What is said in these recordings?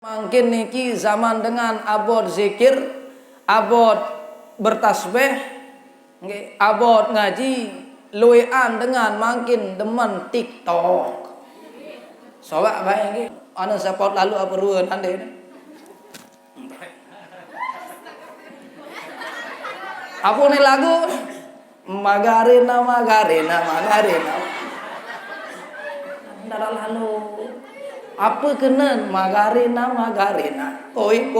Mungkin niki zaman dengan abot zikir, abot bertasbih, abot ngaji, luwean dengan makin demen TikTok. Sobat baik nggih. Anu support lalu apa ruan ande. Apa nih lagu? Magarena. Nara lalu. Apa kena magarena. Koi.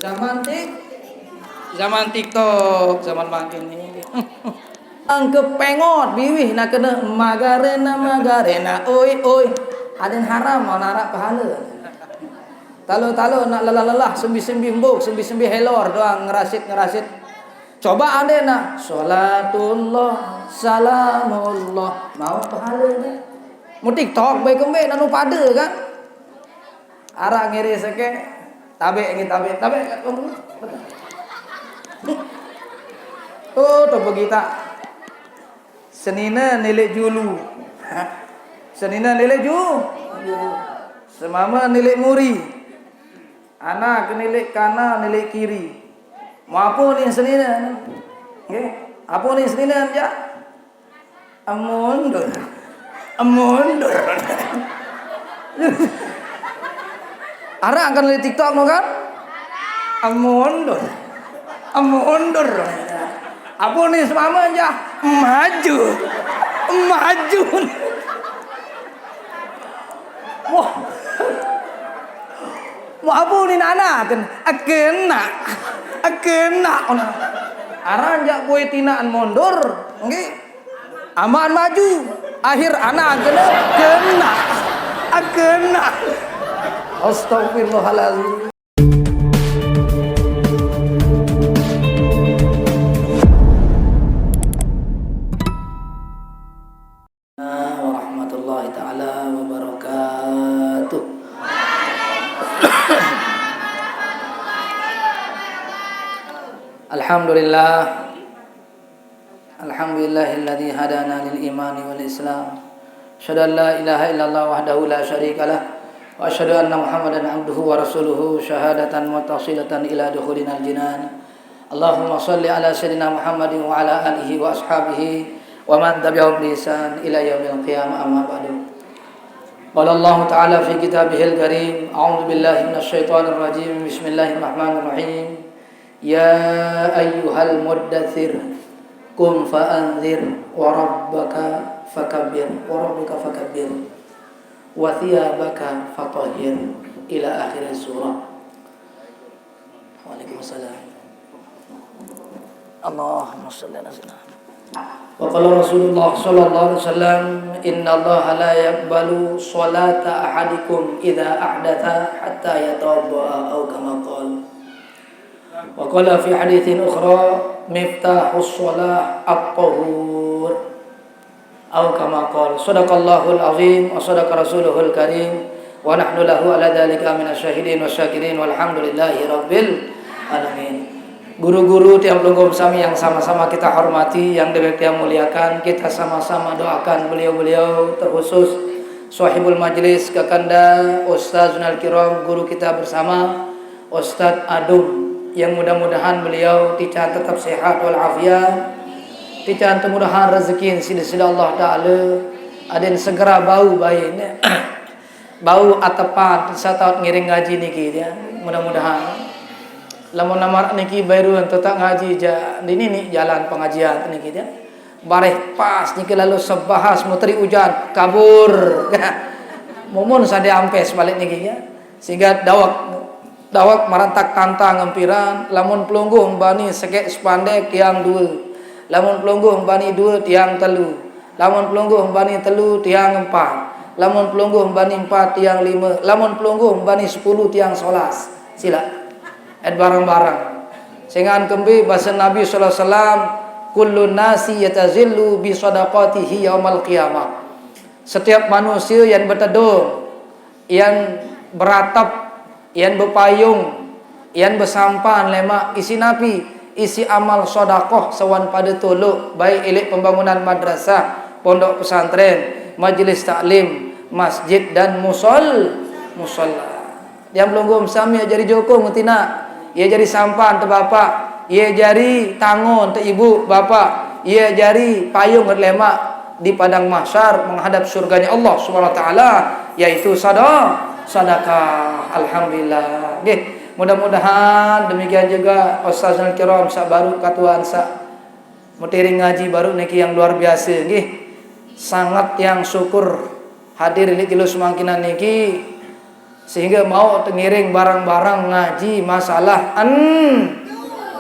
Zaman TikTok, zaman makin ini. Angke pengot biwih nak kena magarena. Oi. Aden haram mau narak pahala. Talo nak lelah sembi mbuk, sembi helor doang ngerasit. Coba ade nak salatullah salamullah mau pahala ni. Mu TikTok baik kembe nanu pada kan. Arah ngiri seke tabe. Oh to kita. Senina nilai julu. Senina nilai julu. Semama nilai muri. Anak nilai kanan nilai kiri. Mau apa ni senina? Nggih. Apa ni senina aja? Amundur. Ara akan lihat TikTok no kan? Amundur. Apa nih semama aja? Maju. Wah. Mau apa nih nana kan? Akena. Ara aja kue tinaan mundur. Nggih. Aman maju. Akhir anak kena. Astagfirullahaladzim. Warahmatullahi taala wabarakatuh. Alhamdulillahilladzi hadana lil imani wal islam. Asyhadu an la ilaha illallah wahdahu la syarika lah wa asyhadu anna Muhammadan abduhu wa rasuluhu syahadatan muttasilatan ila dukhulina al-jinan. Allahumma shalli ala sayyidina Muhammadin wa ala alihi wa ashabihi wa man tabi'ahum bi ihsan ila yaumil qiyamah amma ba'du. Qala Allah ta'ala fi kitabihil karim, a'udzu billahi minasy syaithanir rajim. Bismillahirrahmanirrahim. Ya ayyuhal muddatsir qum fa'anzir wa rabbaka fakabbir wa thiyabaka fatahhir ila akhir surah. Waalaikumsalam. Allahumma shalli ala sayyidina. Wa qala Rasulullah sallallahu alaihi wasallam, innallaha la yaqbalu salata ahadikum idza ahdatha hatta yatawadda aw kama qala. Wa qala fi haditsin ukhra miftahus shalah at-tahur aw kama qala. Shadaqallahul azim wa shadaqa rasuluhul karim wa nahnu lahu ala dzalika minasyahidin wasyakirin walhamdulillahi rabbil alamin. Guru-guru tiang pelunggung sami yang sama-sama kita hormati, yang kita muliakan, kita sama-sama doakan beliau-beliau, terkhusus sahibul majlis Kakanda Ustazun al-Kiram, guru kita bersama Ustaz Adum, yang mudah-mudahan beliau tican tetap sehat walafiat, tican mudah-mudahan rezeki sida Allah Ta'ala aden segera bau baik bau atepan satu ngiring ngaji niki dia, mudah-mudahan lamun namar niki baru tetap ngaji ini nih jalan pengajian niki dia bareh pas niki lalu sebahas muteri hujan kabur mumun sade ampes balik niki ya, sehingga dawak marantak tantang ngempiran lamun pelungguh bani sekek sepandek tiang dua, lamun pelungguh bani dua tiang telu, lamun pelungguh bani telu tiang empat, lamun pelungguh bani empat tiang lima, lamun pelungguh bani 10 tiang 11. Sila barang-barang sehingga kembe bahasa Nabi sallallahu alaihi wasallam, kullun nasi yatazillu bi sadaqatihi yaumal qiyamah. Setiap manusia yang berteduh, yang beratap, yang berpayung, yang bersampan lemak isi napi, isi amal sedekah sawan pada tolok baik elek pembangunan madrasah, pondok pesantren, majlis taklim, masjid dan musolla. Dia belum sami jadi jokong tina, ia jadi sampan te bapak, ia jadi tangon te ibu bapak, ia jadi payung te lemak di padang mahsyar menghadap surganya Allah Subhanahu wa taala, yaitu sedekah. Alhamdulillah. Nggih, mudah-mudahan demikian juga ustazul kiram sak baru katuan sak mutiring ngaji baru niki yang luar biasa nggih. Sangat yang syukur hadir di kilo semangkinan niki sehingga mau tengiring barang-barang ngaji masalah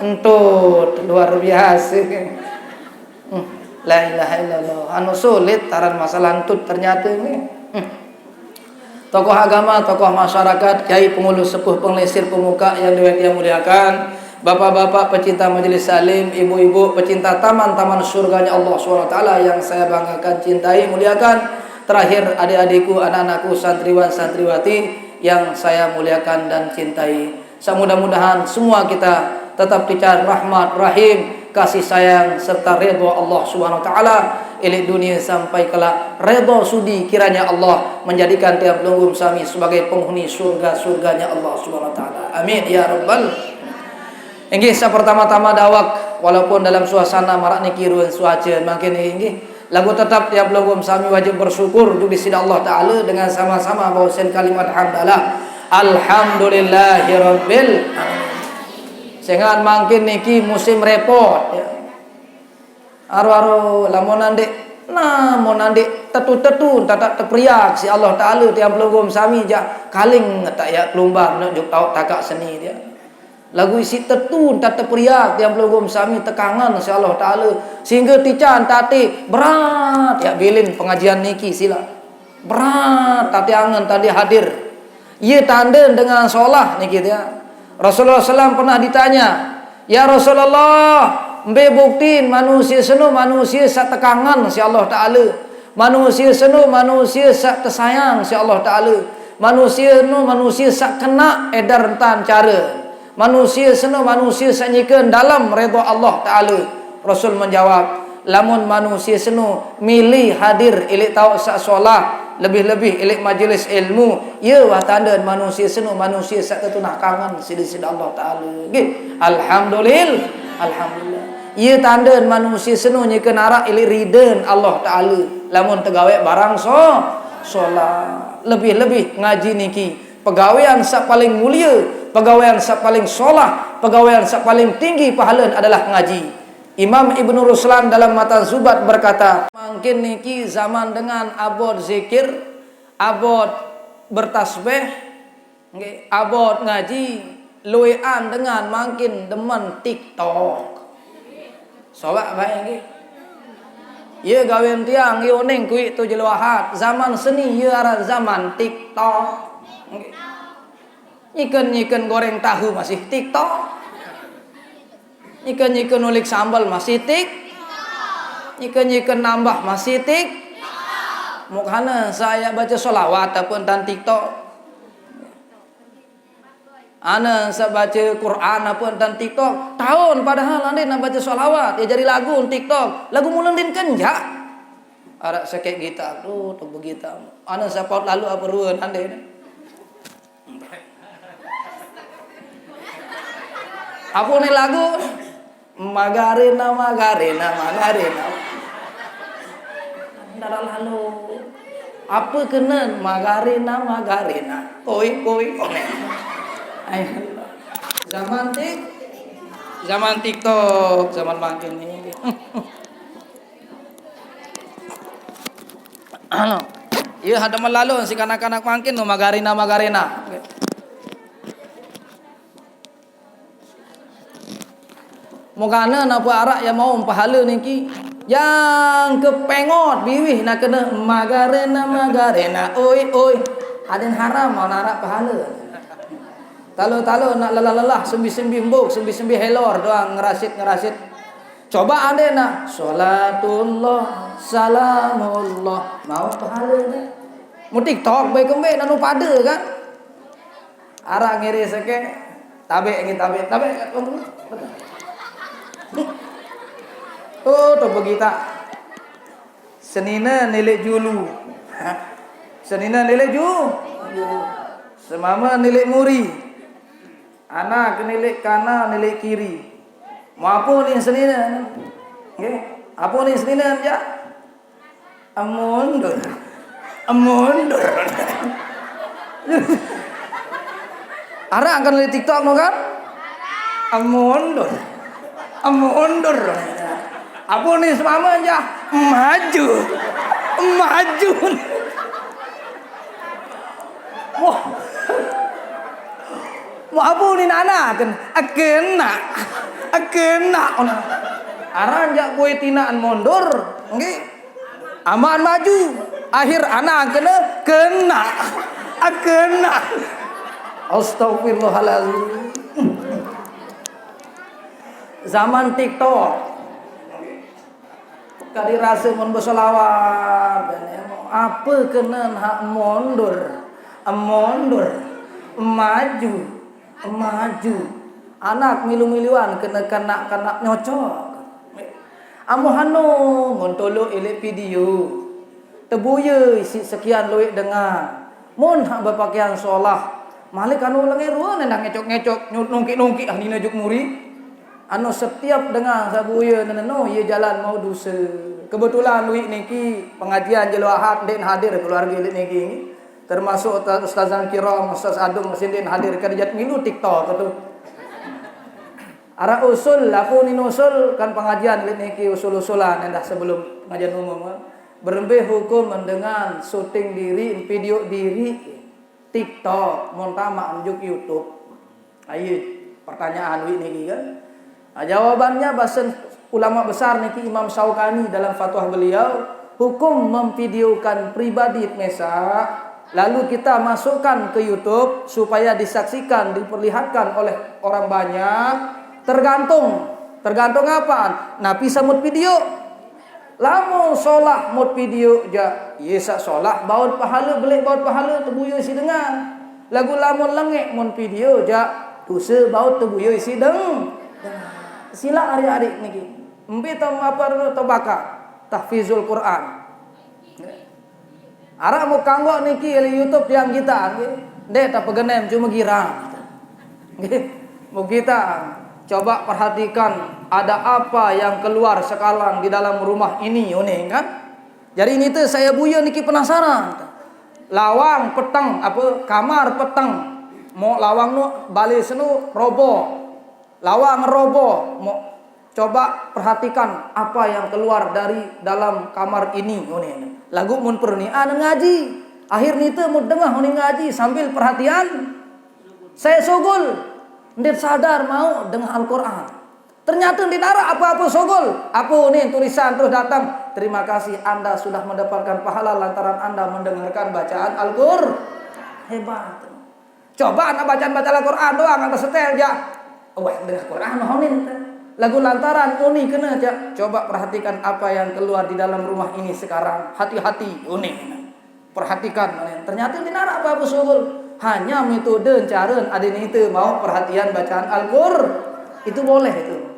entut luar biasa. La ilaha illallah. Anu sulit taran masalah entut ternyata ini. Tokoh agama, tokoh masyarakat, kiai, pengurus sepuh, penglesir, pemuka yang dimuliakan, bapak-bapak pecinta majelis salim, ibu-ibu pecinta taman-taman surganya Allah SWT yang saya banggakan, cintai, muliakan. Terakhir adik-adikku, anak-anakku, santriwan, santriwati yang saya muliakan dan cintai. Mudah-mudahan semua kita tetap dicari rahmat, rahim, kasih sayang serta redha Allah Subhanahu wa taala elik dunia sampai kelak redha sudi kiranya Allah menjadikan tiap lunggum sami sebagai penghuni surga-surganya Allah Subhanahu wa taala. Amin ya rabbal. Inggih pertama-tama dawak walaupun dalam suasana marak niki ruan cuaca makin inggih lagu tetap tiap lunggum sami wajib bersyukur di sisi Allah taala dengan sama-sama bawasan kalimat hamdalah alhamdulillahirabbil alamin. Sehingga makin niki musim repot ya. Aru-aru lamun nandik tetu-tetu tak terpriak si Allah taala tiap lunggum sami ja kaling tak ya kelumbar nak juk tau takak seni dia. Lagu isi tetu tak terpriak tiap lunggum sami tekangan si Allah taala sehingga tican tati berat ya bilin pengajian niki sila. Berat tati angan tadi hadir. Ia tanda dengan solah niki dia. Rasulullah SAW pernah ditanya, ya Rasulullah, mbe buktiin manusia seno manusia sak tekangan si Allah Ta'ala, manusia seno manusia sak tersayang si Allah Ta'ala, manusia seno manusia sak kena edar rentan cara, manusia seno manusia sak nyikan dalam redha Allah Ta'ala. Rasul menjawab, lamun manusia seno milih hadir ilik tau sak solah, lebih-lebih ilik majlis ilmu, ya wah tanda manusia seno manusia sak tetunah kangen sidi Allah taala. Nggih, alhamdulillah. Ia tanda manusia seno nyikeun arak ilik rideen Allah taala. Lamun tegawe barang solat. Lebih-lebih ngaji niki pegawaian sak paling mulia, pegawaian sak paling solah, pegawaian sak paling tinggi pahala adalah ngaji. Imam Ibnu Ruslan dalam Matan Zubat berkata, makin niki zaman dengan abot zikir, abot bertasbih, abot ngaji, luwean dengan makin demen TikTok. Sobat bae nggih. Ieu gawean tiang ieu oneng kuy tu jeluahat. Zaman seni ieu ara zaman TikTok. Nggih. Nyikeun goreng tahu masih TikTok. Nyikeun ulik sambal masih nyikeun nambah masih mukana saya baca sholawat ataupun tan TikTok. Ana saya baca Quran apun tan TikTok. Tahun padahal ande nak baca sholawat ya jadi lagu TikTok. Lagu mulendin kenja. Arak sakit gitar tuh begitu. Ana sapot lalu apa rueun ande. Apa nih lagu? Magarena. Nara lalu. Apa kena Magarena. Koi. Zaman TikTok, zaman makin ini. Iya ada lalu si kanak-kanak makin no Magarena. Mokana napa arak yang mau pahala niki yang kepengot biwih nak kena Magarena. Oi. Aden haram mau narak pahala. Talo nak lelah sembi mbok sembi helor doang ngerasit. Coba ande nak salatullah salamullah mau pahala ni. Mu TikTok bae kembe nanu pada kan. Arak ngiri seke tabe. Oh, tu begitu. Senina nilai julu. Senina nilai semama nilai muri. Anak nilai kanan nilai kiri. Mau apa ni senina? Nggih. Apa ni senina ya? Amundur. Ara akan lihat TikTok no kan? Amundur. Apa ni semama aja? Maju. Wah. Mau apa ni nana kan? Akena. Ara aja kue tinaan mundur. Nggih. Aman maju. Akhir anak kena. Astagfirullahaladzim. Zaman TikTok. Kali rasa mun berselawat. Apa kena hak mundur. Maju. Anak milu-miluan kena kanak nyocok. Amuhano mun tolok elek video. Tebuye isi sekian luit dengar. Mun hak berpakaian solah. Malik anu lengi ruan nendang ngecok-ngecok nungki-nungki ahli najuk muri. Anu setiap dengar sabuye neno ye jalan mau dosa. Kebetulan luit niki pengajian jelo ahad den hadir keluarga luit niki. Termasuk ustazan kiram, ustaz Adung mesin den hadir kerjat milu TikTok tu. Ara usul aku ni usul kan pengajian luit niki usul-usulan endah sebelum pengajian umum. Berembeh hukum dengan syuting diri, video diri TikTok, montama anjuk YouTube. Ayo pertanyaan ini kan. Jawabannya bahasan ulama besar niki Imam Syaukani dalam fatwa beliau, hukum memvideokan pribadi mesa lalu kita masukkan ke YouTube supaya disaksikan, diperlihatkan oleh orang banyak, tergantung apa? Nabi samut video. Lamun solah mod video ja yesa solah baut pahala belik baut pahala tebuyo isi dengar. Lagu lamun lengek mon video ja dosa baut tebuyo isi deng. Sila adik-adik niki. Empi ta apa to baka tahfizul Quran. Ara mau kanggo niki di YouTube yang kita nggih. Dek ta pegenem cuma girang. Nggih. Mau kita coba perhatikan ada apa yang keluar sekarang di dalam rumah ini kan? Jadi ini tuh saya buya niki penasaran. Lawang petang apa kamar petang. Mau lawang nu balik senu roboh. Lawang roboh. Mau coba perhatikan apa yang keluar dari dalam kamar ini Lagu mun perni ngaji. Akhir nite mau dengar ngaji sambil perhatian. Saya sugul. Ndet sadar mau dengan Al-Quran. Ternyata di darah apa-apa sogol. Apa nih tulisan terus datang. Terima kasih Anda sudah mendapatkan pahala lantaran Anda mendengarkan bacaan Al-Quran. Hebat. Coba Anda bacaan Al-Quran doang Anda setel ya. Wah, dengan Quran nohonin. Lagu lantaran uni kena aja. Coba perhatikan apa yang keluar di dalam rumah ini sekarang. Hati-hati uni. Perhatikan. Ternyata di darah apa-apa sogol. Hanya metode cara adin itu mau perhatian bacaan Al-Qur'an itu boleh itu.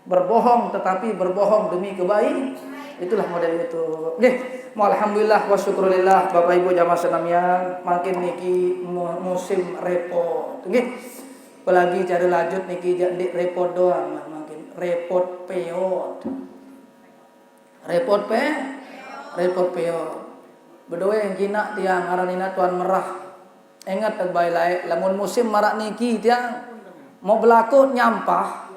Berbohong tetapi berbohong demi kebaikan. Itulah model itu. Nggih, alhamdulillah wa syukurillah Bapak Ibu jamaah sekalian, makin niki musim repot. Nggih. Apalagi cara lanjut niki jadi repot doang makin repot peot. Repot peot. Bedoe yang kina tiang aranina tuan merah. Ingat terbaik lain, lamun musim marak niki tiang mau berlaku nyampah,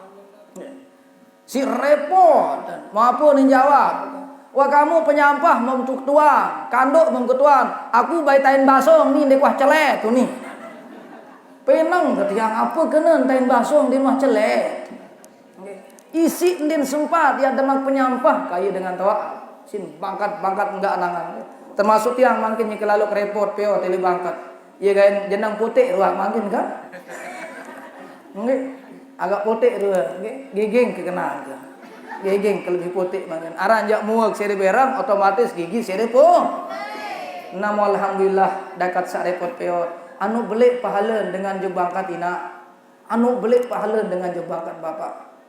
si repot, mau apa nih jawab? Wah kamu penyampah memtuk tuang, kanduk memketuan, aku bayi tain basong nih dek wah celet tuh nih. Penang ketiang apa kena tain basong di mah celet. Isi ndin sempat dia demak penyampah kayu dengan tawa, sin bangkat enggak anangan. Termasuk tiang makin nyekelalu repot peo tele bangkat. Iya kan jenang putih ruang makin kan? Nggih, agak putih ruang, nggih, giging kekenaan ke. Giging lebih putih makin. Aran jak muak sere berang otomatis gigi sere po. Namo alhamdulillah dekat sak repot peot. Anu belik pahala dengan jebangkat ina. Anu belik pahala dengan jebangkat bapak.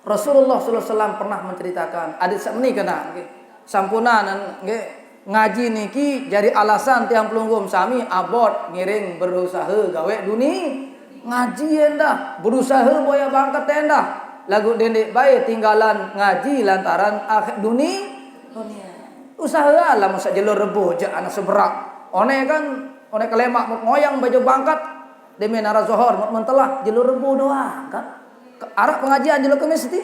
Rasulullah sallallahu alaihi wasallam pernah menceritakan, hadis sakmeni kana nggih. Sampunan nggih ngaji niki jadi alasan tiang pelunggum sami abot ngiring berusaha gawe dunia ngaji endah berusaha boya bangkat endah lagu dendek bae tinggalan ngaji lantaran akhir dunia usaha lah masa jalur rebo je anak seberak one kelemak ngoyang baju bangkat demi nara zohor mentelah jalur rebo doang kan arak pengajian jalur kemis mesti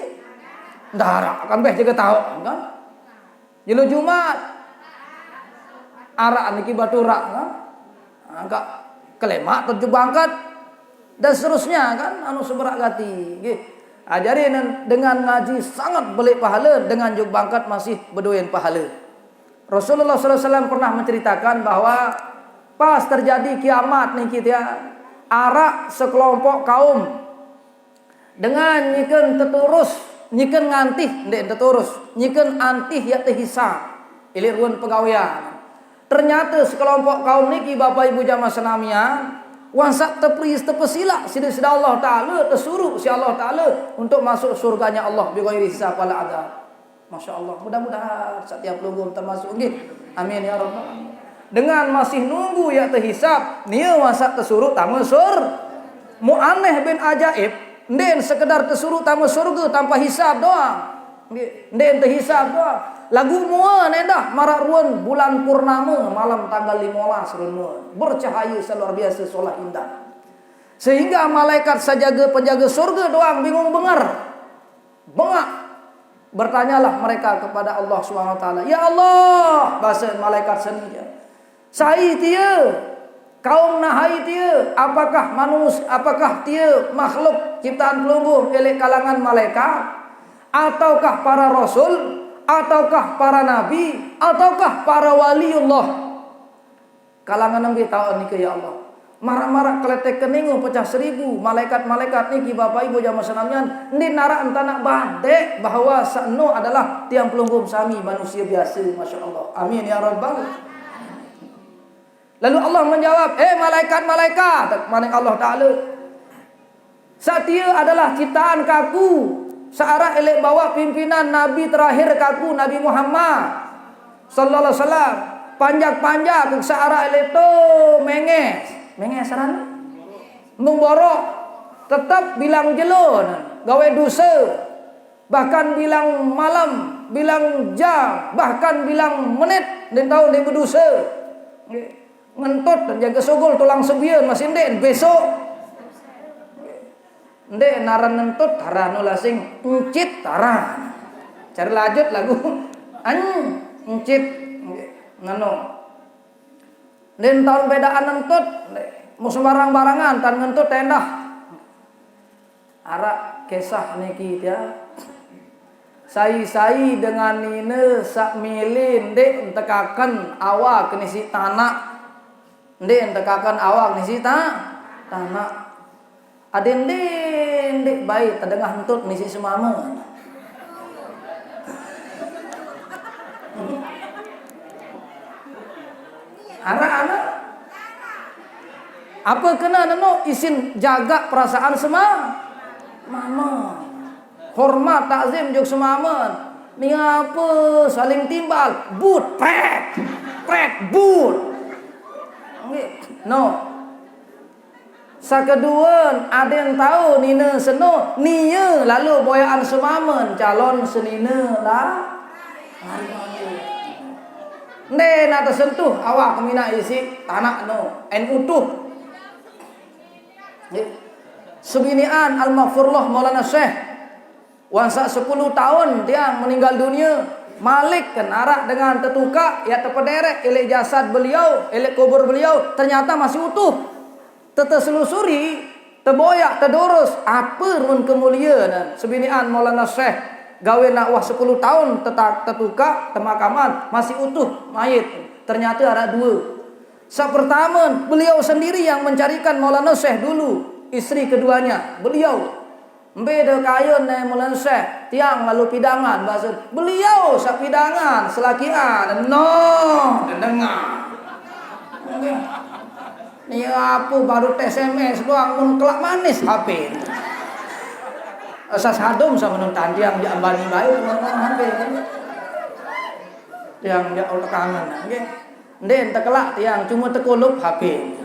ndak kan beh jaga tahu kan jalur Jumat arak niki baturak kan angka kelemak tujuh bangkat dan seterusnya kan anu seberak gati nggih ajarin dengan ngaji sangat belik pahala dengan juk bangkat masih bedoyen pahala. Rasulullah SAW pernah menceritakan bahwa pas terjadi kiamat niki dia arak sekelompok kaum dengan nyikeun teturus nyikeun ngantih ndek teturus nyikeun antih ya teh hisab iliruan pegawean. Ternyata sekelompok kaum niki Bapak Ibu jamaah senamian wansak tepesila sida Allah Ta'ala tersuruh si Allah Ta'ala untuk masuk surganya Allah bighairi hisab wala adzab. Masya Allah, mudah-mudahan setiap pelunggum termasuk nggih. Amin ya rabbal alamin. Dengan masih nunggu ya terhisab, nia wansak tersuruh tamu sur. Mu aneh bin ajaib, nden sekedar tersuruh tamu surga tanpa hisab doang. Nden terhisab doang. Lagu muan endah marak ruan bulan purnama malam tanggal 15 ruan bercahaya seluar biasa solah indah sehingga malaikat sajaga penjaga surga doang bingung bengak bertanyalah mereka kepada Allah SWT, ya Allah bahasa malaikat sendiri sai tia kaum nahai tia apakah tia makhluk ciptaan pelungguh elek kalangan malaikat ataukah para rasul ataukah para nabi ataukah para waliullah kalangan nabi tahu niki ya Allah marak-marak kletek keningu pecah 1000 malaikat-malaikat niki Bapak Ibu jamaah senamian ndi nara entana badek bahwa sano adalah tiang pelunggum sami manusia biasa Masya Allah amin ya rabbal. Lalu Allah menjawab malaikat-malaikat mana Allah Ta'ala satia adalah ciptaan kaku searah elek bawa pimpinan Nabi terakhir kaku Nabi Muhammad sallallahu alaihi wasallam panjak-panjak searah elek to menges sarana mengborok tetap bilang jelon gawe dosa bahkan bilang malam bilang jam bahkan bilang menit dan tahun dia berdosa ngentut dan jaga sogol tulang sebieun masih den besok ndek naran nentut taranu lasing encit taran. Cari lanjut lagu encit ngano. Den tahun bedaan nentut mau sembarang-barangan tan ngentut tendah. Arak kisah niki dia. Sai dengan nine sak milin ndek tekakan awak nisi tanah. Ndek tekakan awak nisi tanah. Aden dek baik terdengah hentut nisi semama. Anak-anak apa kena nano isin jaga perasaan mama hormat takzim juk semaman ni apa saling timbal but prek but no. Sakeduan aden tahu nina seno niya lalu boyaan semamen calon senina lah nen atas sentuh awak kemina isi tanah no en utuh sebinian al-maghfurullah Maulana Syekh wansa 10 tahun dia meninggal dunia Malik kan arak dengan tetuka ya terpederek elek jasad beliau elek kubur beliau ternyata masih utuh teteselusuri, terboyak, terdurus apa run kemuliaan sebinian Maulana Syekh gawe nak wah 10 tahun tetuka temakaman masih utuh mayit ternyata ada 2 pertama beliau sendiri yang mencarikan Maulana Syekh dulu istri keduanya beliau beda kayon Maulana Syekh tiang lalu pidangan bahasa beliau sapidangan selakian dengar ni apa baru SMS doang mun kelak manis HP. Asas hadum sama nonton tiang di ambani bae HP. Tiang dia orang kangen nggih. Nden tekelak tiang cuma tekulup HP.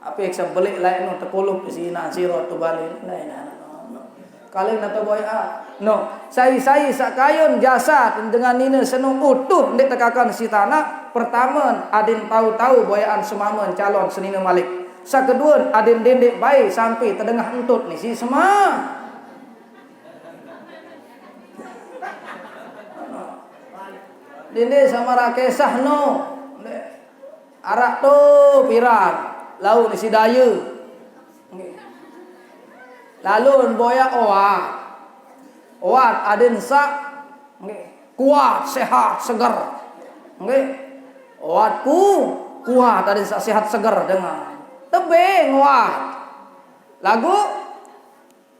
HP sebelik lain no tekulup isi na siro tu balik lain. Kalian atau boy no sai sakayun jasa dengan ini senung utuh ndek tekakan si tanah pertama adin tahu boyan semamen calon senina malik sakedua adin dendek baik sampai terdengah entut ni si semua dendek sama rakesah no arak tu pirang lau ni si daya lalu boya oat adin sak kuat sehat segar nggih oatku kuat adin sak sehat segar dengan tebing oat lagu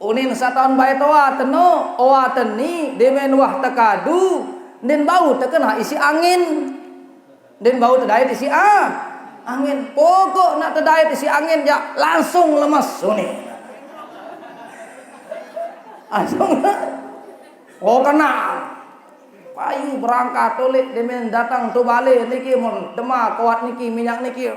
unin satahun bae toa teno oat ni demen wah tekadu den bau tekena isi angin den bau tedait isi angin pokok nak tedait isi angin ya langsung lemes unin langsung oh kena payu berangkat tolik demen datang tu balik niki mon demak kuat niki minyak niki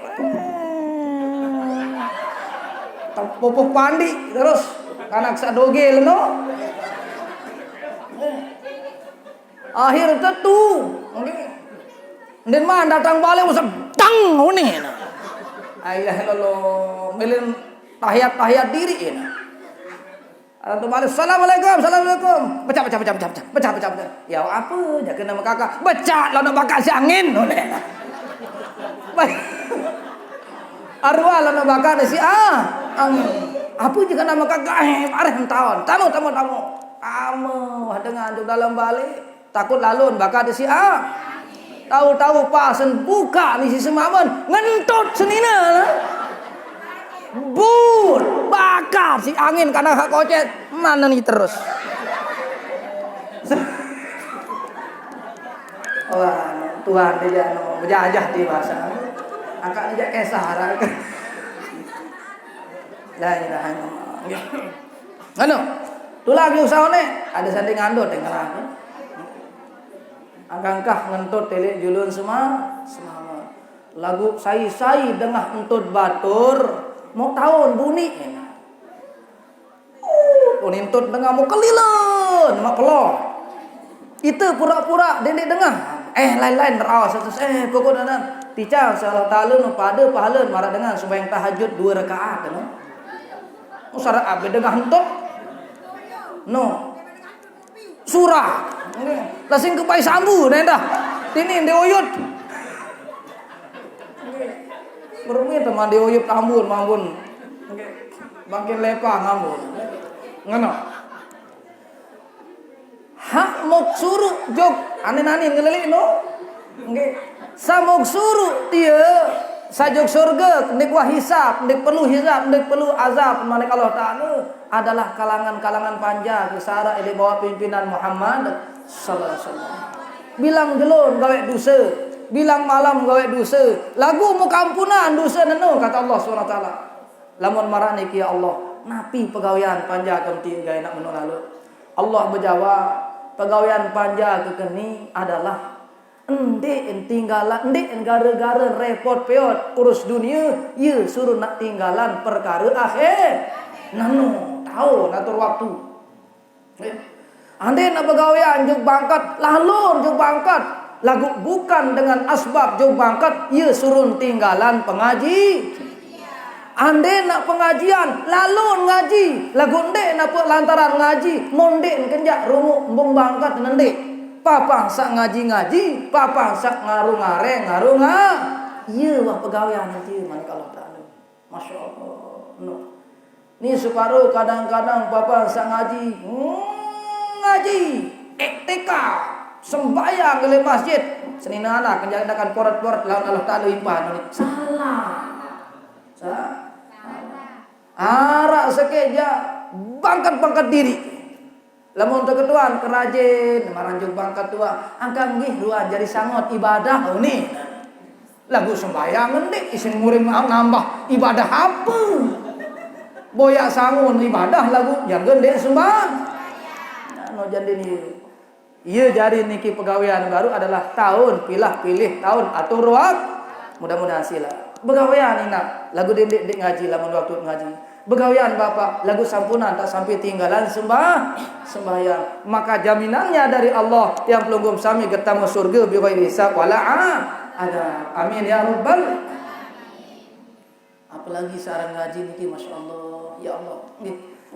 pupuk pandi terus kanak sadogel no akhir tetu den man datang balik usah dang une ayah lolo melin tahiyat diri ini. Assalamualaikum. Pecah. Ya apa? Jaga nama kakak. Becak lah nak bakar si angin. Arwah lah nak bakar si angin. Apa juga nama kakak? Areh tahun. Tamu. Kamu dengan di dalam balik takut lalun bakar si tahu pasen buka ni si semaman ngentut senina lah. Bur bakar si angin karena hak kocet mana nih terus. Wah Tuhan dia no berjajah di bahasa angkat dia kesah la ilaha illallah. Anu tu lagi usaha ni ada sanding andot tengah angkangkah ngentut telik julun semua lagu sai dengah entut batur mau tahun bunyi unintut dengar mau kelilan mak pelor itu pura-pura dendek dengar lain terawas pokok dan tica salah ta'ala no pada pahala marah dengan sembahyang tahajud 2 rakaat no usara abe dengar entut no surah lasing kepai sambu dah tini deoyut berumit teman deoyut ambun makin lepang ambun ngono hak mok suruh jog anin ngelelik no nggih samok suruh dia sajog surga nek wah hisab nek perlu azab manik Allah taala adalah kalangan panja kesara di bawah pimpinan Muhammad sallallahu alaihi wasallam bilang jelun gawe dosa bilang malam gawe dosa lagu mukampunan dosa neno kata Allah Subhanahu wa taala lamun marane ki ya Allah napi pegawaian panja kemti gawe nak menu lalu Allah berjawab pegawaian panja kekeni adalah endek tinggalan endek gara-gara repot peot urus dunia ye suruh nak tinggalan perkara akhir nano tahu natur waktu ande nak pegawaian jog bangkat lalur jog bangkat lagu bukan dengan asbab jog bangkat ye suruh tinggalan pengaji ande nak pengajian lalun ngaji lagu ndek nak lantaran ngaji mondek kenjak rumuk mbong bangkat nendek papa sak ngaji papa sak ngaru-ngare iya wah pegawaian nanti manik Allah taala Masya Allah no. Ni separuh kadang-kadang papa sak ngaji TK sembahyang ke masjid senina anak kenjadakan porat-porat lawan Allah taala impan salah arak sekeja bangkat diri lamun ketuaan kerajin maranjuk bangkat tua angkang nggih ruan jadi sangot ibadah ni lagu sembahyang ngendek isin murim nambah ibadah apa boyak sangun ibadah lagu yang gede sembah no jadi ni Ia jari niki pegawaian baru adalah tahun pilih tahun atur ruang. Mudah-mudahan sila. Pegawaian ina lagu dek ngaji lamun waktu ngaji. Begawian Bapak lagu sampunan tak sampai tinggalan sembahyang. Maka jaminannya dari Allah yang pelunggum sami ketemu surga bi ghairi hisab wala ada. Amin ya rabbal. Apalagi sarang ngaji niki masyaallah ya Allah.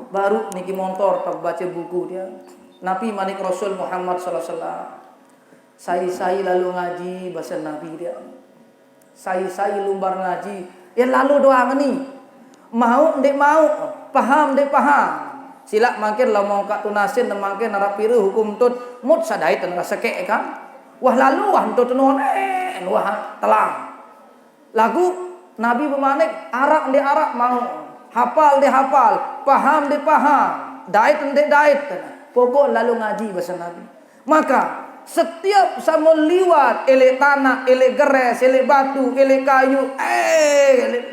Baru niki motor tak baca buku dia. Nabi manik Rasul Muhammad sallallahu alaihi wasallam. Sai lalu ngaji bahasa Nabi dia. Sai lumbar ngaji. Ya lalu doang ni. Mau ndek mau, paham ndek paham. Sila makin lah mau kat tunasin dan makin narap piru hukum tut mut sadai tan rasa kek kan. Wah lalu wah tut nonen wah telang. Lagu Nabi bermanik arak ndek arak mau, hafal ndek hafal, paham ndek paham, dait ndek dait. Pokok lalu ngaji bahasa Nabi. Maka setiap sama liwat ele tanah, ele geres, ele batu, ele kayu,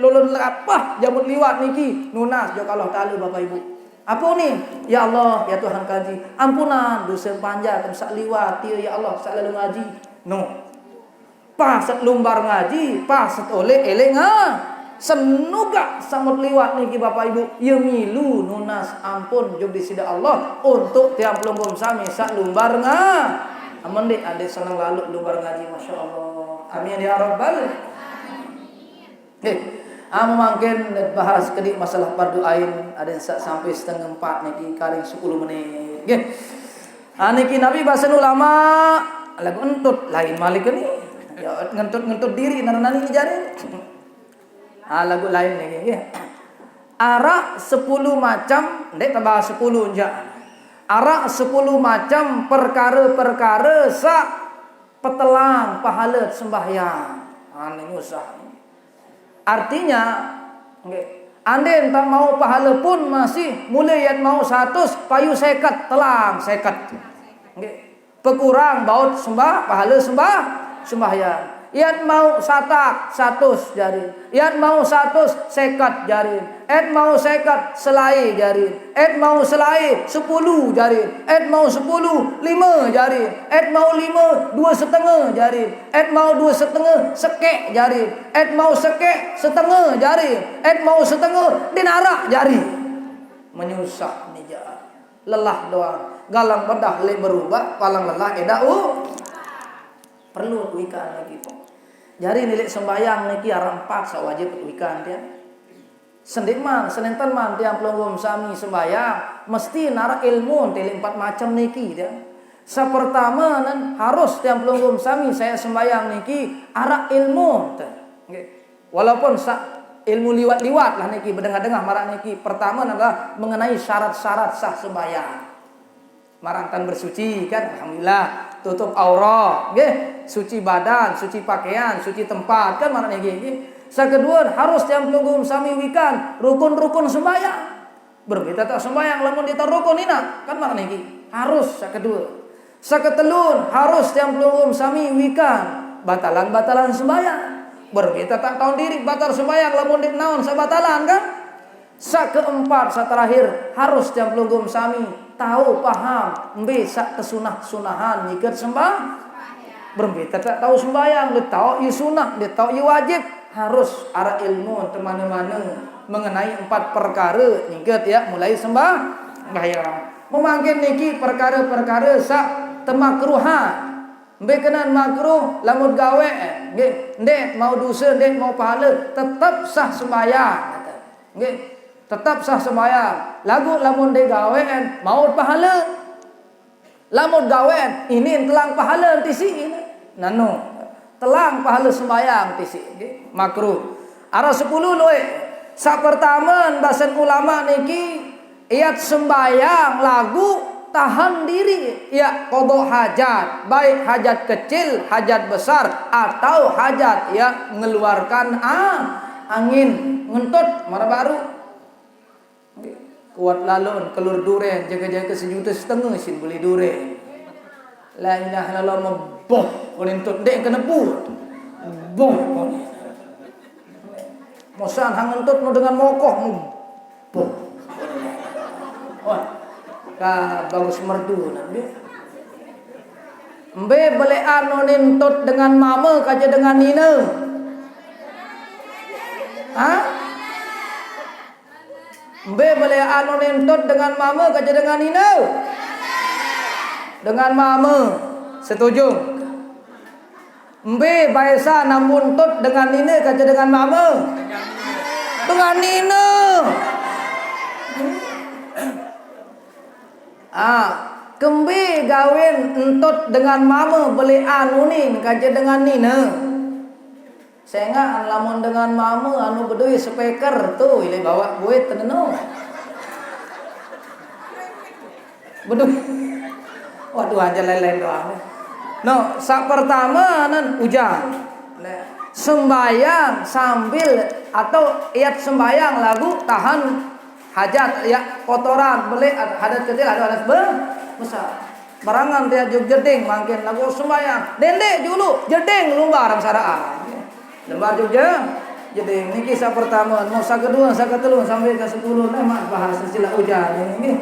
lulun lapah jamut liwat niki nunas jo kalau talu Bapak Ibu. Apa ni? Ya Allah, ya Tuhan kaji. Ampunan dosa panjang sak liwat ya Allah sak lalu ngaji. No. Pas lumbar ngaji, pas oleh ele senuga samut liwat niki Bapak Ibu. Ya milu nunas ampun jo di sida Allah untuk tiap pelunggum sami sak lumbar aman dek adek senang lalu lumbar ngaji Masya Allah. Amin ya rabbal. Mungkin bahas kedik masalah fardu ain ada sampai setengah 4 niki karing 10 menit. Nggih. Niki Nabi bahasa ulama lagu entut lain malik ni. Ya ngentut diri nani jari. Lagu lain niki nggih. Arak 10 macam, ndek tambah 10 enjak. Arak 10 macam perkara-perkara sak petelang pahala sembahyang. Ini usah. Artinya, ande tak mau pahala pun masih mulai yang mau 100 payu sekat telang sekat. Pekurang baut pahala sembahyang. Iat mau satak 100 jarin. Iat mau 100 sekat jarin. Et mau sekat selai jarin. Et mau selai 10 jarin. Et mau 10 5 jarin. Et mau 5 2,5 jarin. Et mau 2,5 sekek jarin. Et mau sekek setengah jarin. Et mau setengah dinarak jarin. Menyusah ni jalan. Lelah doang. Galang bedah le berubah, palang lelah edau. Perlu ikan lagi po. Jari nilai sembayang niki arah 4 sawajib ikan dia. Sendikman, senenten man tiang pelunggum sami sembayang mesti nara ilmu teli 4 macam niki dia. Sepertama nan harus tiang pelunggum sami saya sembayang niki arah ilmu. Walaupun ilmu liwat-liwat lah niki berdengar-dengar marah niki. Pertama adalah mengenai syarat-syarat sah sembayang. Marantan bersuci kan, alhamdulillah, tutup aurat, nggih, suci badan, suci pakaian, suci tempat kan marane nggih. Sakedua harus tiang pelunggum sami wikan rukun-rukun sembahyang. Berbeda tak sembahyang lamun dita rukun ina kan marane nggih. Harus sakedua. Saketelun harus tiang pelunggum sami wikan batalan-batalan sembahyang. Berbeda tak tahu diri batal sembahyang lamun dit naon sabatalan kan. Sakeempat saterakhir harus tiang pelunggum sami tahu paham bisa kesunah-sunahan nyikat berbeda tak tahu sembahyang dia tahu sunah dia tahu wajib harus arah ilmu teman-teman mengenai 4 perkara nyikat ya mulai sembahyang memangkin niki perkara-perkara sak temakruhan bekenan makruh lamun gawe ndek mau dosa ndek mau pahala tetap sah sembahyang nggih tetap sah sembahyang. Lagu lamun de gawean mau pahala. Lamun gawean ini telang pahala tisi ini. Nano telang pahala sembahyang tisi makruh. Ara 10 loe. Sa pertama bahasan ulama niki iat sembahyang lagu tahan diri ya qada hajat baik hajat kecil hajat besar atau hajat ya mengeluarkan angin ngentut marah baru kuat lalon kelur duren jaga-jaga 1,5 juta sin beli duren la ilaha illallah meboh konentut dek kena pu boh mosan hangentut no dengan mokoh boh wah ka bagus merdu nanti Mbe boleh anonin tot dengan mama kaja dengan nina. Ha? Mbe boleh anonin tot dengan mama kaja dengan nina. Dengan mama. Setuju? Mbe biasa namun tot dengan nina kaja dengan mama. Dengan nina. Kembi gawin entot dengan mama beli anunin kaja dengan nina. Saya ingat lamun dengan mama anu bedui speaker tu ile bawa buit teneno. Bedui. Waduh aja lain-lain doang. No, sak pertama nan hujan. Sembayang sambil atau iat sembayang lagu tahan hajat ya kotoran beli hadat kecil ada besar barangan dia juk jeding mangkin lagu sembayang dendek dulu jeding lumbar saraan lembar juga jeding ini kisah pertama mau sa kedua sa ketelu sampai ke 10 lemat bahas sila hujan ini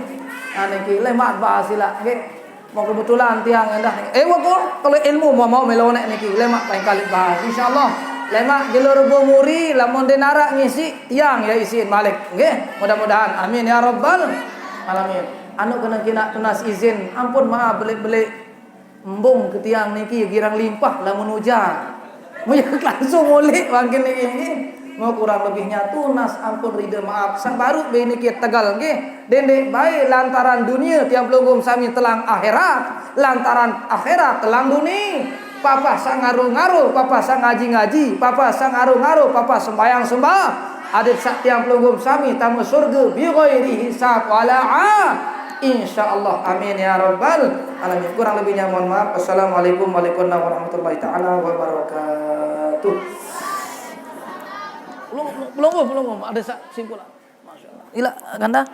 niki lemat bahas sila nggih mau kebetulan tiang endah wako kalau ilmu mau melonek niki lemat lain kali bahas insyaallah lemak jalur bumuri lamun denara ngisi tiang ya isiin malik nggih mudah-mudahan amin ya rabbal alamin. Anu kena kena tunas izin ampun maaf beli-beli embung ke tiang niki girang limpah lamun hujan muyak langsung mulih mangkin niki mau kurang lebihnya tunas ampun rida maaf sang baru be niki tegal nggih dendek bae lantaran dunia tiang pelunggum sami telang akhirat lantaran akhirat telang dunia papa sang ngaruh-ngaruh papa sang ngaji-ngaji papa sang ngaruh-ngaruh papa sembayang-sembah adik sak tiang pelunggum sami tamu surga bi ghairi hisab wala insyaallah amin ya rabbal alamin. Kurang lebihnya mohon maaf. Assalamualaikum warahmatullahi taala wabarakatuh. Belum ada simpulan. Masyaallah. Ila ganda.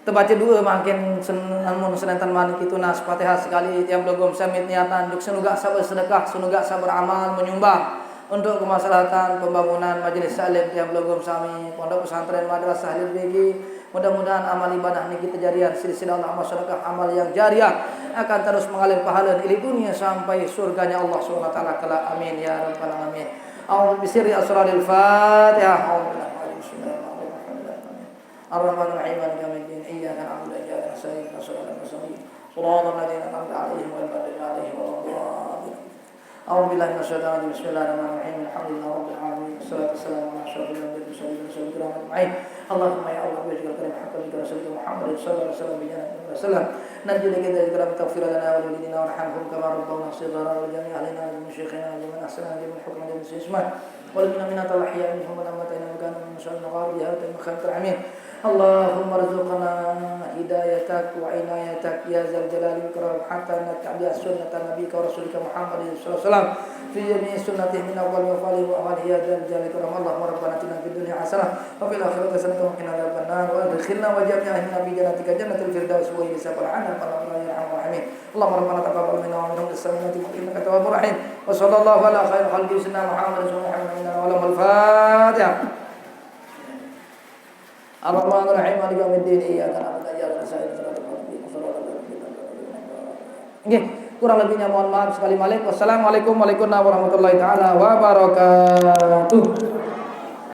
Terbaca dua makin namun senentan manik itu nas Fatihah sekali tiang belum samit niatan duk senuga sabar sedekah senuga sabar amal menyumbang untuk kemaslahatan pembangunan majelis salim tiang belum sami pondok pesantren madrasah Halil Begi. Mudah-mudahan amal ibadah niki terjadian silsilah amal sedekah amal yang jariah akan terus mengalir pahala di dunia sampai surganya Allah Subhanahu wa taala kelak amin ya rabbal alamin. A'udzu bisirri asraril Fatihah. Ar-Rahmanir Rahim maliki yaumiddin iyyaka na'budu wa iyyaka nasta'in ihdinas siratal shiratal ladzina an'amta 'alaihim ghairil maghdubi 'alaihim waladdallin. A'udzu billahi minasyaitonir rajim. Bismillahirrahmanirrahim. Alhamdulillahi rabbil alamin. Wassalatu wassalamu ala asyrofil anbiya'i was mursalin. Allahumma ya Allah waj'al karim haqqan bi rasulika Muhammad sallallahu alaihi wasallam bi jannati wasallam. Najil kita dalam taghfir lana wa walidina warhamhum kama rabbawna shighara wa jami' alaina min syekhina wa man ahsana min hukmin dan sisma. Wa lana min al-ahya minhum wa amataina wa kana min syarri al-gharib ya khair amin. Allahumma rzuqna hidayatak wa inayatak ya zal jalali wal ikram hatta nattabi'a sunnata nabiyyika wa rasulika Muhammadin sallallahu alaihi wasallam fi jami'i sunnatihi min awwal wa akhir wa amalihi ya zal jalali wal ikram. Allahumma rabbana atina fid dunya hasanah wa fil akhirati hasanah wa qina adzaban nar wa adkhilna wa jami'a ahli jannatika jannatul firdaus wa hisabal 'ala ya arhamar rahimin. Allahumma rabbana taqabbal minna wa minhum as-salatu innaka tawwabur rahim. Wa sallallahu ala khairil khalqi sayyidina Muhammadin wa ala alihi al-Fatihah. Ar-Rahmanir Rahim maliki yaumiddin iyyaka na'budu wa iyyaka nasta'in nggih kurang lebihnya mohon maaf sekali malik. Wassalamualaikum warahmatullahi taala wabarakatuh.